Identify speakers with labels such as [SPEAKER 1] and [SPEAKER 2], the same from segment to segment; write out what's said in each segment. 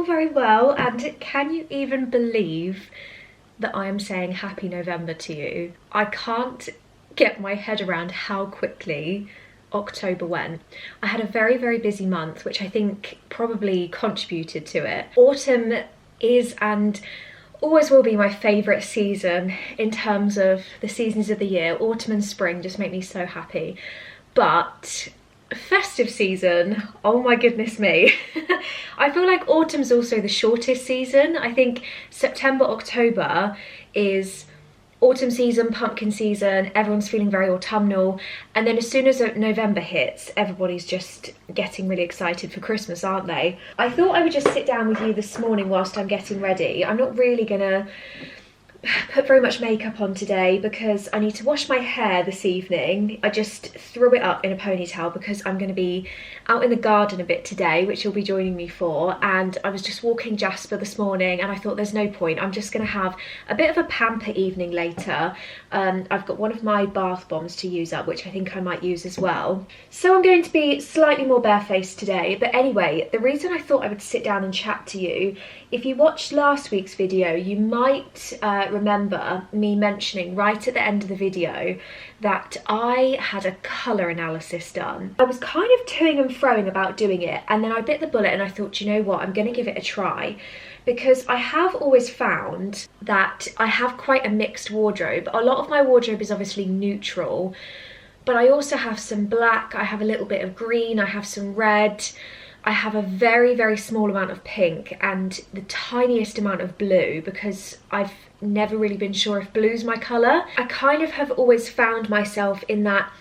[SPEAKER 1] very well, and can you even believe that I am saying happy November to you? I can't get my head around how quickly October went. I had a very, very busy month, which I think probably contributed to it. Autumn is and always will be my favourite season in terms of the seasons of the year. Autumn and spring just make me so happy. But festive season, oh my goodness me. I feel like autumn's also the shortest season. I think September, October is autumn season, pumpkin season, everyone's feeling very autumnal, and then as soon as November hits, everybody's just getting really excited for Christmas, aren't they? I thought I would just sit down with you this morning whilst I'm getting ready. I'm not really gonna put very much makeup on today because I need to wash my hair this evening. I just threw it up in a ponytail because I'm going to be out in the garden a bit today, which you'll be joining me for, and I was just walking Jasper this morning and I thought there's no point, I'm just going to have a bit of a pamper evening later. I've got one of my bath bombs to use up, which I think I might use as well. So I'm going to be slightly more barefaced today, but anyway, the reason I thought I would sit down and chat to you, if you watched last week's video, you might remember me mentioning right at the end of the video that I had a colour analysis done. I was kind of toing and froing about doing it, and then I bit the bullet and I thought, you know what, I'm going to give it a try, because I have always found that I have quite a mixed wardrobe. A lot of my wardrobe is obviously neutral, but I also have some black, I have a little bit of green, I have some red, I have a very, very small amount of pink and the tiniest amount of blue, because I've never really been sure if blue's my colour. I kind of have always found myself in that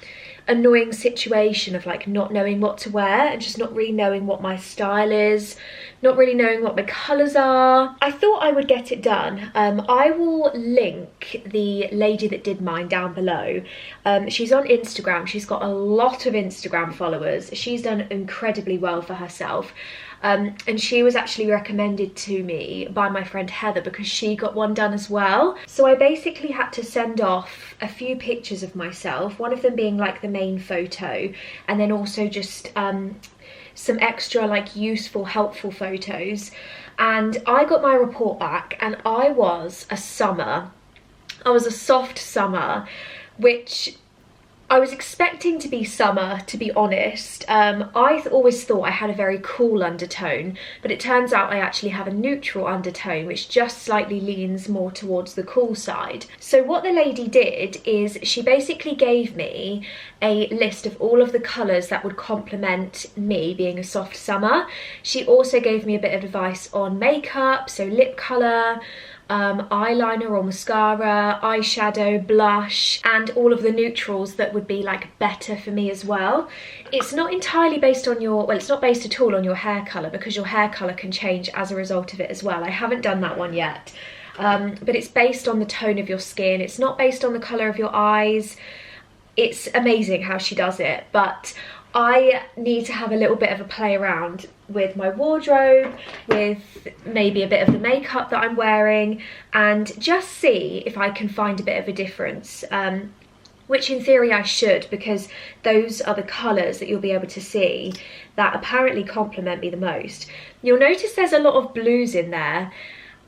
[SPEAKER 1] annoying situation of like not knowing what to wear and just not really knowing what my style is, not really knowing what my colours are. I thought I would get it done. I will link the lady that did mine down below. She's on Instagram. She's got a lot of Instagram followers. She's done incredibly well for herself. And she was actually recommended to me by my friend Heather because she got one done as well. So I basically had to send off a few pictures of myself, one of them being like the main photo, and then also just some extra like useful, helpful photos. And I got my report back and I was a summer. I was a soft summer, which I was expecting to be summer, to be honest. I always thought I had a very cool undertone, but it turns out I actually have a neutral undertone, which just slightly leans more towards the cool side. So what the lady did is she basically gave me a list of all of the colours that would complement me being a soft summer. She also gave me a bit of advice on makeup, so lip colour, eyeliner or mascara, eyeshadow, blush, and all of the neutrals that would be like better for me as well. It's not entirely based on your, well, it's not based at all on your hair colour, because your hair colour can change as a result of it as well. I haven't done that one yet, but it's based on the tone of your skin. It's not based on the colour of your eyes. It's amazing how she does it, but I need to have a little bit of a play around with my wardrobe, with maybe a bit of the makeup that I'm wearing, and just see if I can find a bit of a difference, which in theory I should, because those are the colours that you'll be able to see that apparently complement me the most. You'll notice there's a lot of blues in there,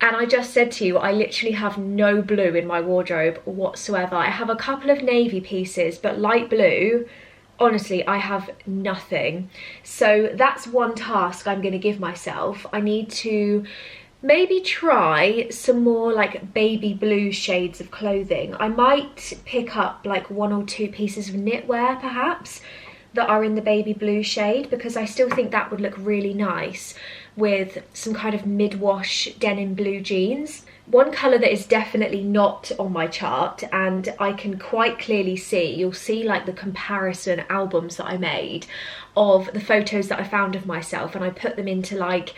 [SPEAKER 1] and I just said to you, I literally have no blue in my wardrobe whatsoever. I have a couple of navy pieces, but light blue, honestly, I have nothing. So that's one task I'm going to give myself. I need to maybe try some more like baby blue shades of clothing. I might pick up like 1 or 2 pieces of knitwear perhaps that are in the baby blue shade, because I still think that would look really nice with some kind of mid-wash denim blue jeans. One colour that is definitely not on my chart, and I can quite clearly see, you'll see like the comparison albums that I made of the photos that I found of myself, and I put them into like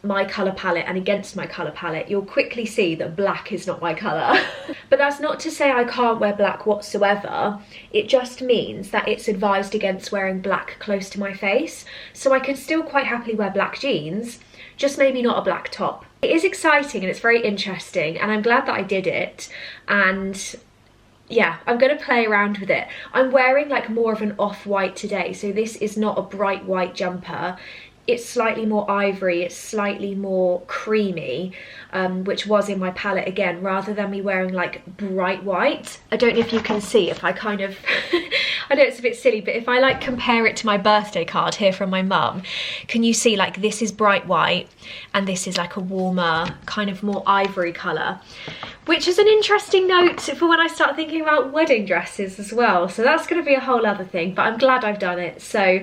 [SPEAKER 1] my colour palette and against my colour palette. You'll quickly see that black is not my colour. But that's not to say I can't wear black whatsoever. It just means that it's advised against wearing black close to my face. So I can still quite happily wear black jeans, just maybe not a black top. It is exciting and it's very interesting, and I'm glad that I did it. And yeah, I'm going to play around with it. I'm wearing like more of an off-white today, so this is not a bright white jumper. it's slightly more ivory, it's slightly more creamy, which was in my palette again, rather than me wearing like bright white. I don't know if you can see, if I kind of, I know it's a bit silly, but if I like compare it to my birthday card here from my mum, can you see like this is bright white and this is like a warmer, kind of more ivory colour, which is an interesting note for when I start thinking about wedding dresses as well. So that's going to be a whole other thing, but I'm glad I've done it. So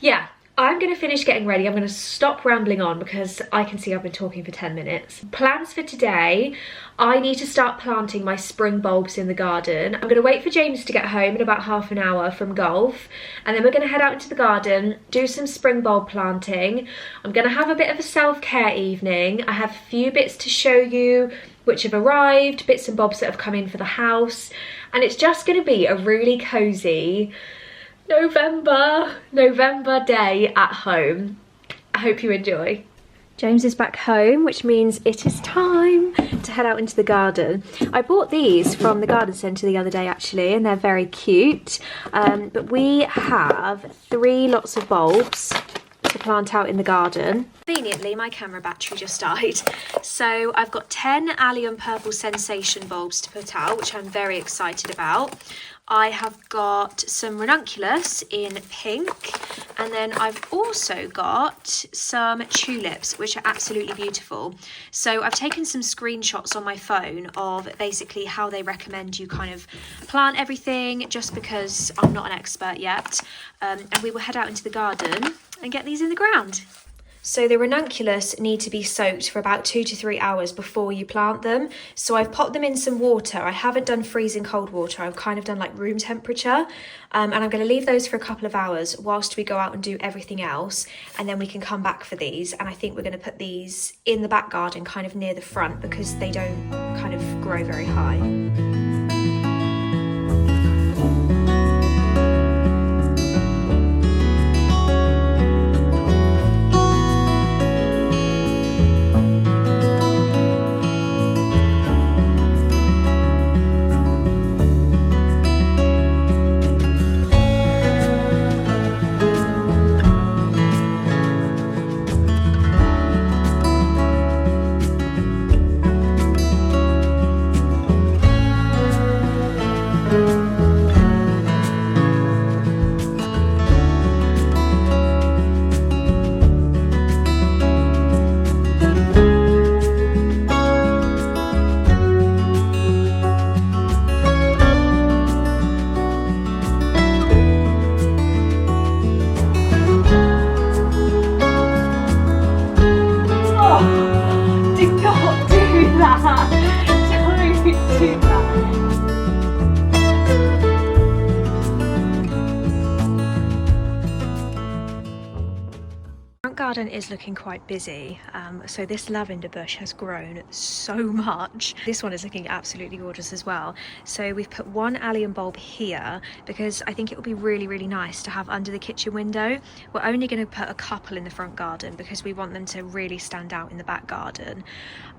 [SPEAKER 1] yeah, I'm going to finish getting ready. I'm going to stop rambling on because I can see I've been talking for 10 minutes. Plans for today, I need to start planting my spring bulbs in the garden. I'm going to wait for James to get home in about half an hour from golf, and then we're going to head out into the garden, do some spring bulb planting. I'm going to have a bit of a self-care evening. I have a few bits to show you which have arrived, bits and bobs that have come in for the house, and it's just going to be a really cosy November day at home. I hope you enjoy. James is back home, which means it is time to head out into the garden. I bought these from the garden centre the other day actually, and they're very cute. But we have 3 lots of bulbs to plant out in the garden. Conveniently, my camera battery just died. So I've got 10 allium purple sensation bulbs to put out, which I'm very excited about. I have got some ranunculus in pink, and then I've also got some tulips, which are absolutely beautiful. So I've taken some screenshots on my phone of basically how they recommend you kind of plant everything, just because I'm not an expert yet. And we will head out into the garden and get these in the ground. So the ranunculus need to be soaked for about 2 to 3 hours before you plant them. So I've popped them in some water. I haven't done freezing cold water. I've kind of done like room temperature. And I'm going to leave those for a couple of hours whilst we go out and do everything else. And then we can come back for these. And I think we're going to put these in the back garden, kind of near the front, because they don't kind of grow very high. Garden is looking quite busy, so this lavender bush has grown so much. This one is looking absolutely gorgeous as well. So we've put 1 allium bulb here because I think it would be really nice to have under the kitchen window. We're only going to put a couple in the front garden because we want them to really stand out in the back garden.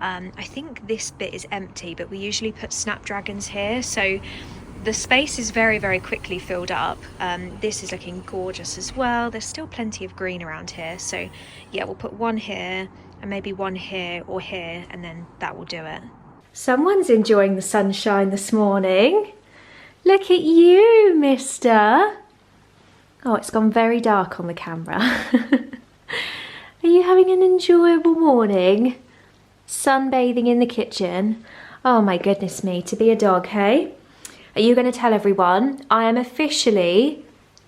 [SPEAKER 1] I think this bit is empty, but we usually put snapdragons here, so the space is very quickly filled up. This is looking gorgeous as well. There's still plenty of green around here, so yeah, we'll put 1 here and maybe 1 here or here, and then that will do it. Someone's enjoying the sunshine this morning. Look at you, mister. Oh, it's gone very dark on the camera. Are you having an enjoyable morning? Sunbathing in the kitchen. Oh my goodness me, to be a dog, hey? Are you going to tell everyone I am officially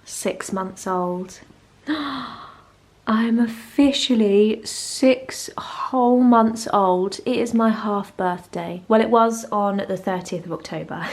[SPEAKER 1] 6 months old? I am officially 6 whole months old. It is my half birthday. Well, it was on the 30th of October,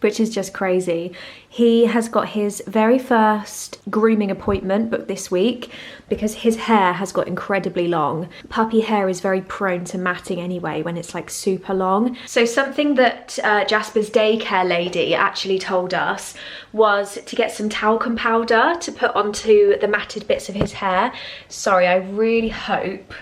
[SPEAKER 1] which is just crazy. He has got his very first grooming appointment booked this week because his hair has got incredibly long. Puppy hair is very prone to matting anyway when it's like super long. So something that Jasper's daycare lady actually told us was to get some talcum powder to put onto the matted bits of his hair. Sorry, I really hope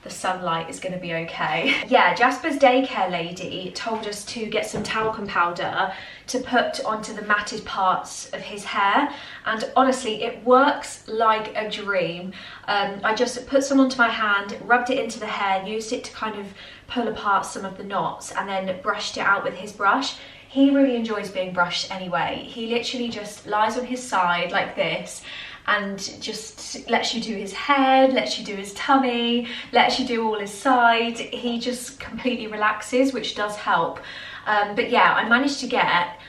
[SPEAKER 1] the sunlight is going to be okay. Yeah, Jasper's daycare lady told us to get some talcum powder to put onto the matted parts of his hair, and honestly it works like a dream. I just put some onto my hand, rubbed it into the hair, used it to kind of pull apart some of the knots, and then brushed it out with his brush. He really enjoys being brushed anyway. He literally just lies on his side like this and just lets you do his head, lets you do his tummy, lets you do all his side. He just completely relaxes, which does help. But yeah, I managed to get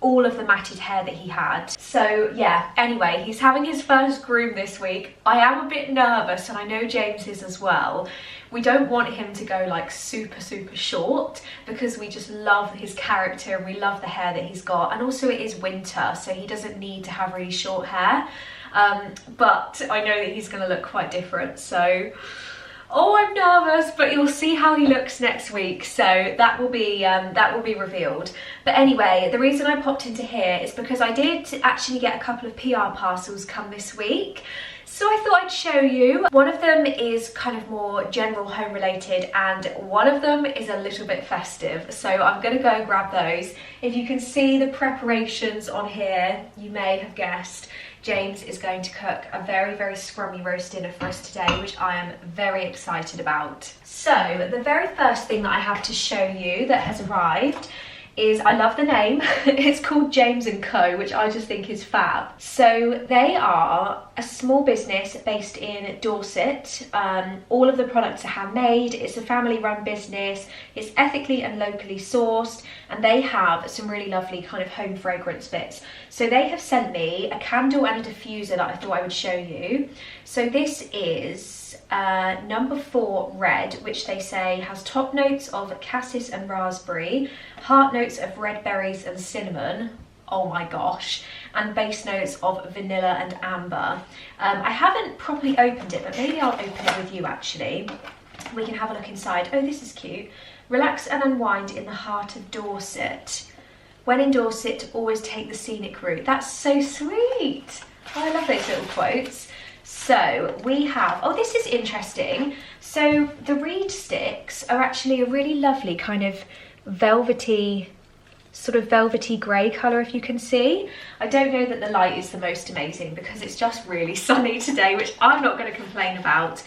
[SPEAKER 1] all of the matted hair that he had. So yeah, anyway, he's having his first groom this week. I am a bit nervous, and I know James is as well. We don't want him to go like super short, because we just love his character and we love the hair that he's got, and also it is winter, so he doesn't need to have really short hair. But I know that he's going to look quite different, so oh, I'm nervous, but you'll see how he looks next week, so that will be revealed. But anyway, the reason I popped into here is because I did actually get a couple of PR parcels come this week, so I thought I'd show you. One of them is kind of more general home related, and one of them is a little bit festive, so I'm going to go and grab those. If you can see the preparations on here, you may have guessed James is going to cook a very scrummy roast dinner for us today, which I am very excited about. So the very first thing that I have to show you that has arrived is, I love the name, it's called James & Co, which I just think is fab. So they are a small business based in Dorset. All of the products are handmade, it's a family run business, it's ethically and locally sourced, and they have some really lovely kind of home fragrance bits. So they have sent me a candle and a diffuser that I thought I would show you. So this is number 4 red, which they say has top notes of cassis and raspberry, heart notes of red berries and cinnamon, oh my gosh, and base notes of vanilla and amber. I haven't properly opened it, but maybe I'll open it with you actually. We can have a look inside. Oh, this is cute. Relax and unwind in the heart of Dorset. When in Dorset, always take the scenic route. That's so sweet. Oh, I love those little quotes. So we have, oh, this is interesting. So the reed sticks are actually a really lovely kind of velvety, sort of velvety grey colour, if you can see. I don't know that the light is the most amazing because it's just really sunny today, which I'm not going to complain about.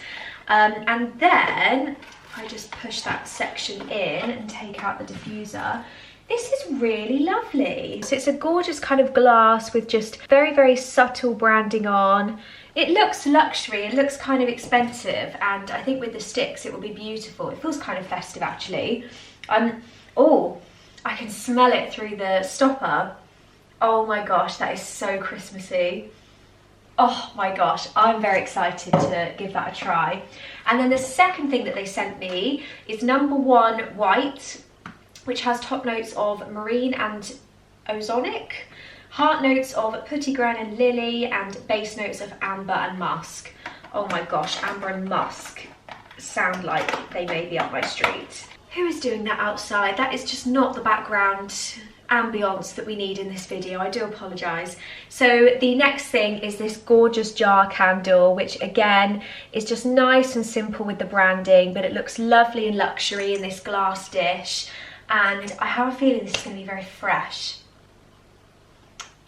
[SPEAKER 1] And then if I just push that section in and take out the diffuser, this is really lovely. So it's a gorgeous kind of glass with just very subtle branding on. It looks luxury, it looks kind of expensive, and I think with the sticks it will be beautiful. It feels kind of festive actually. Oh, I can smell it through the stopper. Oh my gosh, that is so Christmassy. Oh my gosh, I'm very excited to give that a try. And then the second thing that they sent me is number 1 white, which has top notes of marine and ozonic, heart notes of putty-gran and lily, and base notes of amber and musk. Oh my gosh, amber and musk sound like they may be up my street. Who is doing that outside? That is just not the background ambience that we need in this video. I do apologise. So the next thing is this gorgeous jar candle, which again is just nice and simple with the branding, but it looks lovely and luxury in this glass dish. And I have a feeling this is going to be very fresh.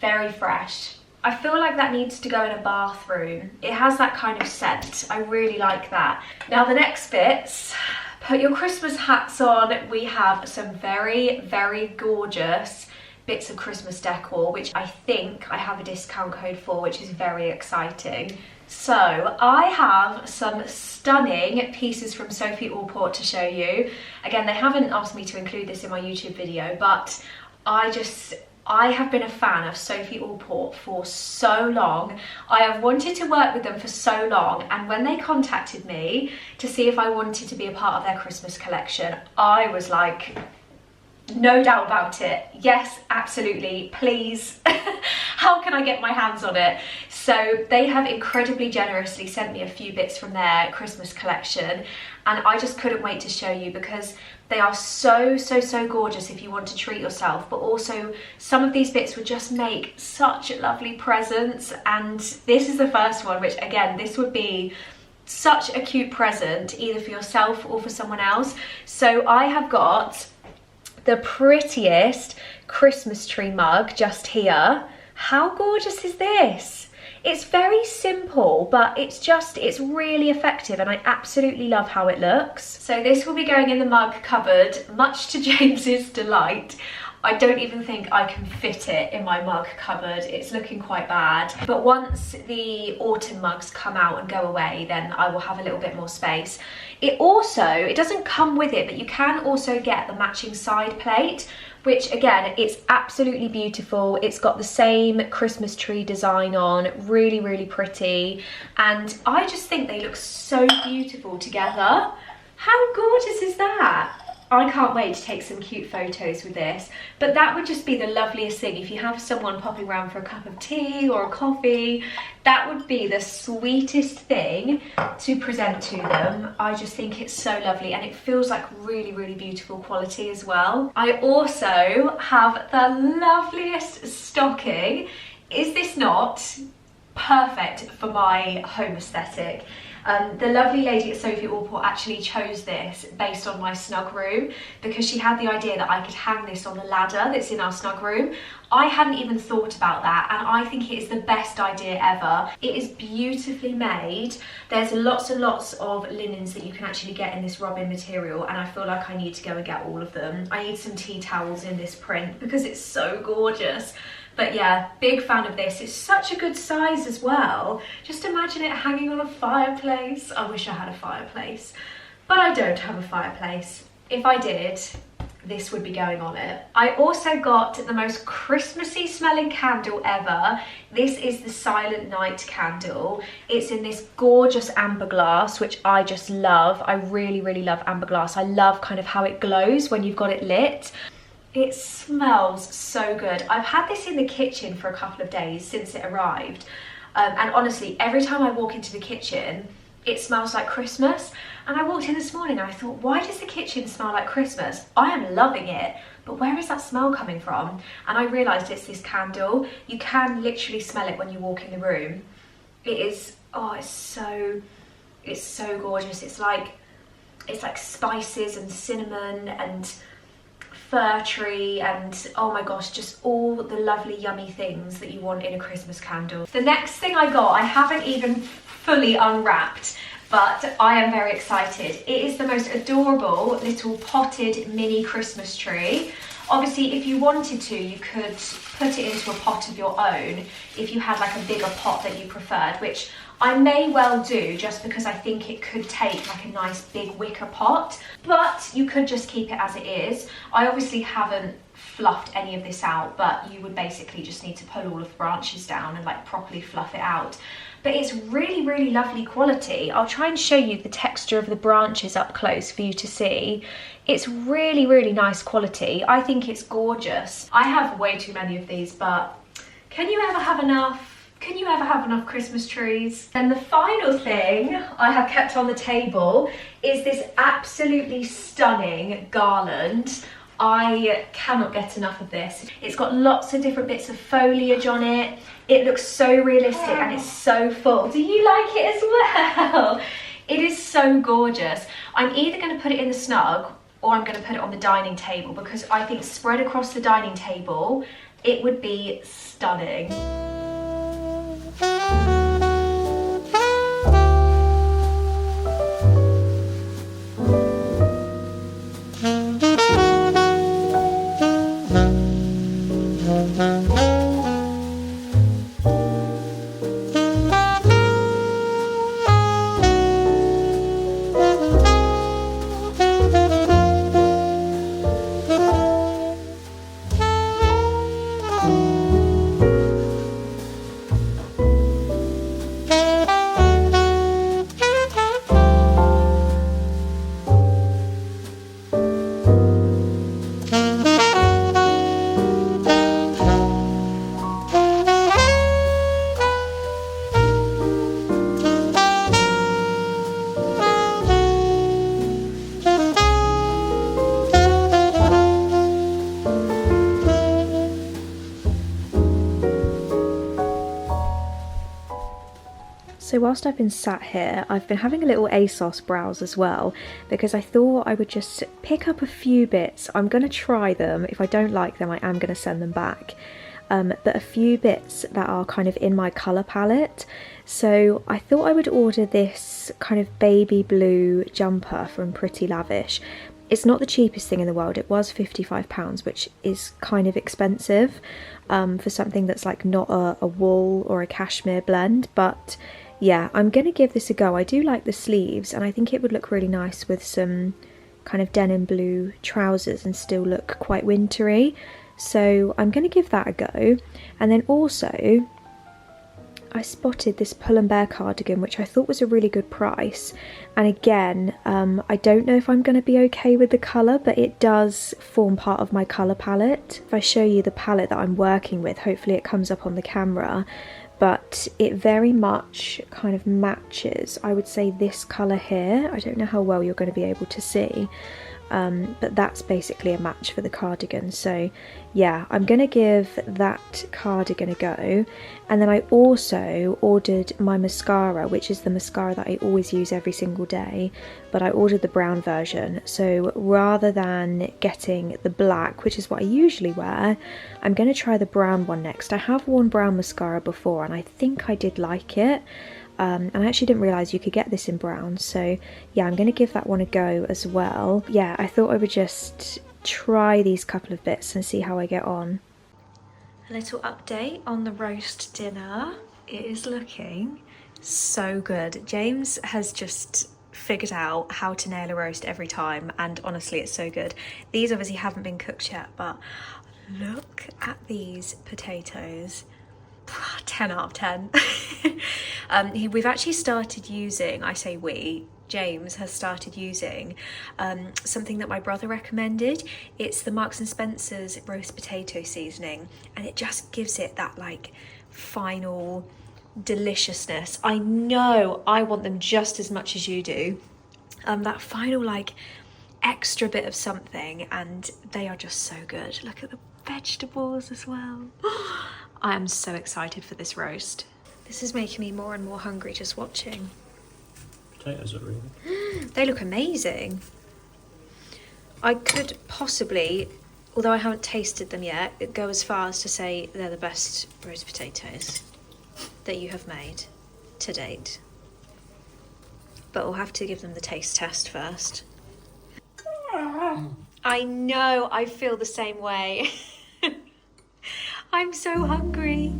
[SPEAKER 1] Very fresh. I feel like that needs to go in a bathroom. It has that kind of scent. I really like that. Now the next bits, put your Christmas hats on. We have some very gorgeous bits of Christmas decor, which I think I have a discount code for, which is very exciting. So I have some stunning pieces from Sophie Allport to show you. Again, they haven't asked me to include this in my YouTube video, but I have been a fan of Sophie Allport for so long. I have wanted to work with them for so long, and when they contacted me to see if I wanted to be a part of their Christmas collection, I was like, no doubt about it. Yes, absolutely, please. How can I get my hands on it? So they have incredibly generously sent me a few bits from their Christmas collection, and I just couldn't wait to show you because they are so gorgeous if you want to treat yourself, but also some of these bits would just make such lovely presents. And this is the first one, which again, this would be such a cute present, either for yourself or for someone else. So I have got the prettiest Christmas tree mug just here. How gorgeous is this? It's very simple, but it's really effective, and I absolutely love how it looks. So this will be going in the mug cupboard, much to James's delight. I don't even think I can fit it in my mug cupboard. It's looking quite bad. But once the autumn mugs come out and go away, then I will have a little bit more space. It doesn't come with it, but you can also get the matching side plate, which again, it's absolutely beautiful. It's got the same Christmas tree design on, really, really pretty. And I just think they look so beautiful together. How gorgeous is that? I can't wait to take some cute photos with this, but that would just be the loveliest thing. If you have someone popping around for a cup of tea or a coffee, that would be the sweetest thing to present to them. I just think it's so lovely, and it feels like really, really beautiful quality as well. I also have the loveliest stocking. Is this not perfect for my home aesthetic? The lovely lady at Sophie Allport actually chose this based on my snug room, because she had the idea that I could hang this on the ladder that's in our snug room. I hadn't even thought about that, and I think it is the best idea ever. It is beautifully made. There's lots and lots of linens that you can actually get in this robin material, and I feel like I need to go and get all of them. I need some tea towels in this print because it's so gorgeous. But yeah, big fan of this. It's such a good size as well. Just imagine it hanging on a fireplace. I wish I had a fireplace, but I don't have a fireplace. If I did, this would be going on it. I also got the most Christmassy smelling candle ever. This is the Silent Night candle. It's in this gorgeous amber glass, which I just love. I really, really love amber glass. I love kind of how it glows when you've got it lit. It smells so good. I've had this in the kitchen for a couple of days since it arrived. And honestly, every time I walk into the kitchen, it smells like Christmas. And I walked in this morning and I thought, why does the kitchen smell like Christmas? I am loving it, but where is that smell coming from? And I realized it's this candle. You can literally smell it when you walk in the room. It is, oh, it's so gorgeous. It's like spices and cinnamon and fir tree and, oh my gosh, just all the lovely yummy things that you want in a Christmas candle. The next thing I got, I haven't even fully unwrapped, but I am very excited. It is the most adorable little potted mini Christmas tree. Obviously, if you wanted to, you could put it into a pot of your own if you had like a bigger pot that you preferred, which I may well do, just because I think it could take like a nice big wicker pot, but you could just keep it as it is. I obviously haven't fluffed any of this out, but you would basically just need to pull all of the branches down and like properly fluff it out. But it's really, really lovely quality. I'll try and show you the texture of the branches up close for you to see. It's really, really nice quality. I think it's gorgeous. I have way too many of these, but can you ever have enough? Can you ever have enough Christmas trees? And the final thing I have kept on the table is this absolutely stunning garland. I cannot get enough of this. It's got lots of different bits of foliage on it. It looks so realistic and it's so full. Do you like it as well? It is so gorgeous. I'm either going to put it in the snug or I'm going to put it on the dining table, because I think spread across the dining table, it would be stunning. So whilst I've been sat here, I've been having a little ASOS browse as well, because I thought I would just pick up a few bits. I'm going to try them. If I don't like them, I am going to send them back. But a few bits that are kind of in my colour palette. So I thought I would order this kind of baby blue jumper from Pretty Lavish. It's not the cheapest thing in the world. It was £55, which is kind of expensive for something that's like not a wool or a cashmere blend. But yeah, I'm going to give this a go. I do like the sleeves, and I think it would look really nice with some kind of denim blue trousers and still look quite wintry. So I'm going to give that a go. And then also I spotted this Pull and Bear cardigan, which I thought was a really good price. And again, I don't know if I'm going to be okay with the colour, but it does form part of my colour palette. If I show you the palette that I'm working with, hopefully it comes up on the camera, but it very much kind of matches, I would say, this colour here. I don't know how well you're going to be able to see. But that's basically a match for the cardigan. So yeah, I'm gonna give that cardigan a go. And then I also ordered my mascara, which is the mascara that I always use every single day, but I ordered the brown version. So rather than getting the black, which is what I usually wear, I'm gonna try the brown one next. I have worn brown mascara before and I think I did like it. And I actually didn't realise you could get this in brown, so yeah, I'm going to give that one a go as well. Yeah, I thought I would just try these couple of bits and see how I get on. A little update on the roast dinner. It is looking so good. James has just figured out how to nail a roast every time, and honestly it's so good. These obviously haven't been cooked yet, but look at these potatoes. 10 out of 10. We've actually started using, I say we, James has started using something that my brother recommended. It's the Marks and Spencer's roast potato seasoning, and it just gives it that like final deliciousness. I know I want them just as much as you do. That final like extra bit of something, and they are just so good. Look at the vegetables as well. I am so excited for this roast. This is making me more and more hungry just watching.
[SPEAKER 2] Potatoes are really...
[SPEAKER 1] They look amazing. I could possibly, although I haven't tasted them yet, go as far as to say they're the best roast potatoes that you have made to date. But we'll have to give them the taste test first. I know, I feel the same way. I'm so hungry.